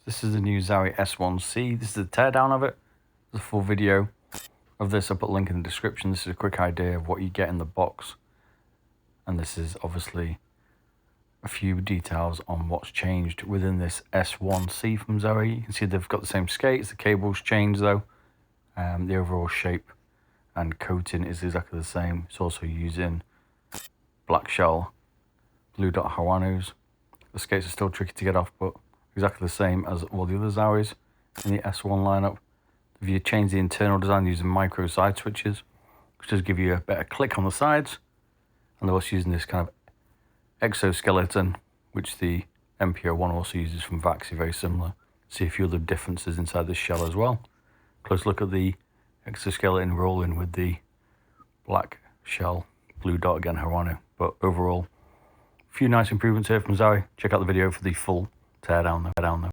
This is the new Zowie S1-C. This is the teardown of it. There's a full video of this. I'll put a link in the description. This is a quick idea of what you get in the box. And this is obviously a few details on what's changed within this S1-C from Zowie. You can see they've got the same skates. The cable's changed though. The overall shape and coating is exactly the same. It's also using black shell blue dot Hawanus. The skates are still tricky to get off, but exactly the same as all the other Zowies in the S1 lineup. If you change the internal design using micro side switches, which does give you a better click on the sides, and they're also using this kind of exoskeleton, which the MPO1 also uses from Vaxi, very similar. See a few other differences inside the shell as well. Close look at the exoskeleton rolling with the black shell blue dot again Hawanu. But overall, a few nice improvements here from Zowie. Check out the video for the full teardown though.